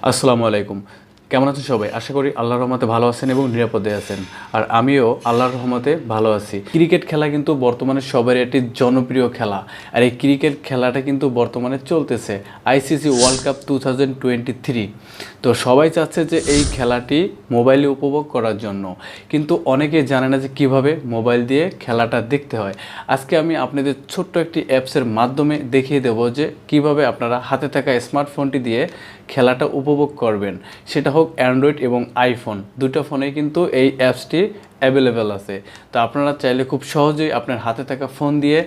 আসসালামু আলাইকুম। কেমন আছেন সবাই? আশা করি আল্লাহর রহমতে ভালো আছেন এবং নিরাপদে আছেন। আর আমিও আল্লাহর রহমতে ভালো আছি। ক্রিকেট খেলা কিন্তু বর্তমানে সবারই একটি জনপ্রিয় খেলা। আর এই ক্রিকেট খেলাটা কিন্তু বর্তমানে চলতেছে আইসিসি ওয়ার্ল্ড কাপ 2023। তো সবাই চাচ্ছে যে এই খেলাটি মোবাইলে উপভোগ করার জন্য, কিন্তু অনেকেই জানে না যে কীভাবে মোবাইল দিয়ে খেলাটা দেখতে হয়। আজকে আমি আপনাদের ছোট্ট একটি অ্যাপসের মাধ্যমে দেখিয়ে দেব যে কিভাবে আপনারা হাতে থাকা স্মার্টফোনটি দিয়ে খেলাটা উপভোগ করবেন। সেটা হোক অ্যান্ড্রয়েড এবং আইফোন, দুটো ফোনেই কিন্তু এই অ্যাপসটি অ্যাভেলেবেল আছে। তো আপনারা চাইলে খুব সহজেই আপনার হাতে থাকা ফোন দিয়ে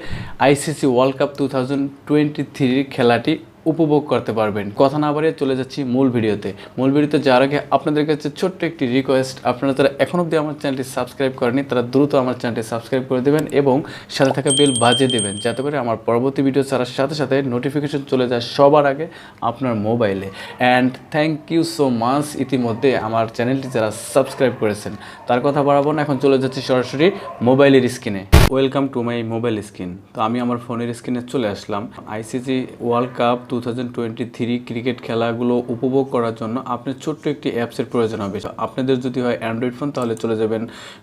আইসিসি ওয়ার্ল্ড কাপ 2023 খেলাটি উপভোগ করতে পারবেন। কথা না বাড়িয়ে চলে যাচ্ছি মূল ভিডিওতে যাওয়ার আগে আপনাদের কাছে ছোট্ট একটি রিকোয়েস্ট, আপনারা যারা এখনও অবধি আমার চ্যানেলটি সাবস্ক্রাইব করেনি তারা দ্রুত আমার চ্যানেলটি সাবস্ক্রাইব করে দেবেন এবং সাথে থাকা বেল বাজিয়ে দেবেন, যাতে করে আমার পরবর্তী ভিডিও ছাড়ার সাথে সাথে নোটিফিকেশন চলে যায় সবার আগে আপনার মোবাইলে। And thank you so much ইতিমধ্যে আমার চ্যানেলটি যারা সাবস্ক্রাইব করেছেন। তার কথা বাড়াবো না, এখন চলে যাচ্ছি সরাসরি মোবাইলের স্ক্রিনে। Welcome to my mobile screen. তো আমি আমার ফোনের স্ক্রিনে চলে আসলাম। আইসিসি ওয়ার্ল্ড কাপ 2023 ক্রিকেট খেলাগুলো উপভোগ করার জন্য আপনার ছোট্ট একটি অ্যাপসের প্রয়োজন হবে। আপনাদের যদি হয় অ্যান্ড্রয়েড ফোন তাহলে চলে যাবেন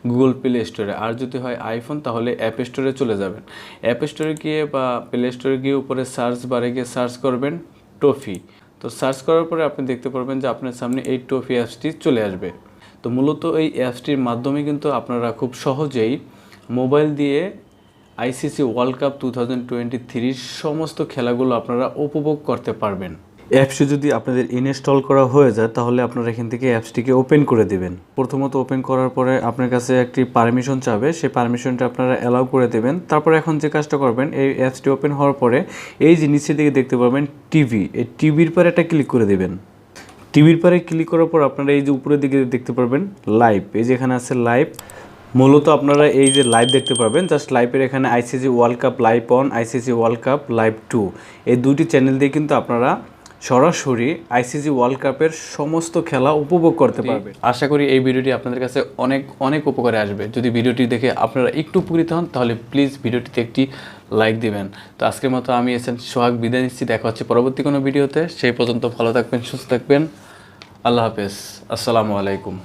গুগল প্লে স্টোরে, আর যদি হয় আইফোন তাহলে অ্যাপ স্টোরে চলে যাবেন। অ্যাপ স্টোরে গিয়ে বা প্লে স্টোরে গিয়ে উপরে সার্চ বারে গিয়ে সার্চ করবেন টফি। তো সার্চ করার পরে আপনি দেখতে পারবেন যে আপনার সামনে এই টফি অ্যাপসটি চলে আসবে। তো মূলত এই অ্যাপসটির মাধ্যমে কিন্তু আপনারা খুব সহজেই মোবাইল দিয়ে আইসিসি ওয়ার্ল্ড কাপ 2023 সমস্ত খেলাগুলো আপনারা উপভোগ করতে পারবেন। অ্যাপসটি যদি আপনাদের ইনস্টল করা হয়ে যায় তাহলে আপনারা এখান থেকে অ্যাপসটিকে ওপেন করে দেবেন। প্রথমত ওপেন করার পরে আপনার কাছে একটি পারমিশন চাবে, সেই পারমিশনটা আপনারা অ্যালাউ করে দেবেন। তারপর এখন যে কাজটা করবেন, এই অ্যাপসটি ওপেন হওয়ার পরে এই যে নিচের দিকে দেখতে পাবেন টিভি, এই টিভির পরে একটা ক্লিক করে দেবেন। টিভির পরে ক্লিক করার পর আপনারা এই যে উপরের দিকে দেখতে পারবেন লাইভ, এই যে এখানে আছে লাইভ। মূলত আপনারা এই যে লাইভ দেখতে পারবেন, জাস্ট লাইভের এখানে ICC world cup live on, ICC world cup live 2, এই দুটি চ্যানেল দিয়ে কিন্তু আপনারা সরাসরি আইসিসি ওয়ার্ল্ড কাপের সমস্ত খেলা উপভোগ করতে পারবেন। আশা করি এই ভিডিওটি আপনাদের কাছে অনেক অনেক উপকারে আসবে। যদি ভিডিওটি দেখে আপনারা একটু উপকৃত হন তাহলে প্লিজ ভিডিওটিতে একটি লাইক দিবেন। তো আজকের মতো আমি সোহাগ বিদায় নিচ্ছি। দেখা হচ্ছে পরবর্তী কোনো ভিডিওতে। সেই পর্যন্ত ভালো থাকবেন, সুস্থ থাকবেন। আল্লাহ হাফেজ। আসসালামু আলাইকুম।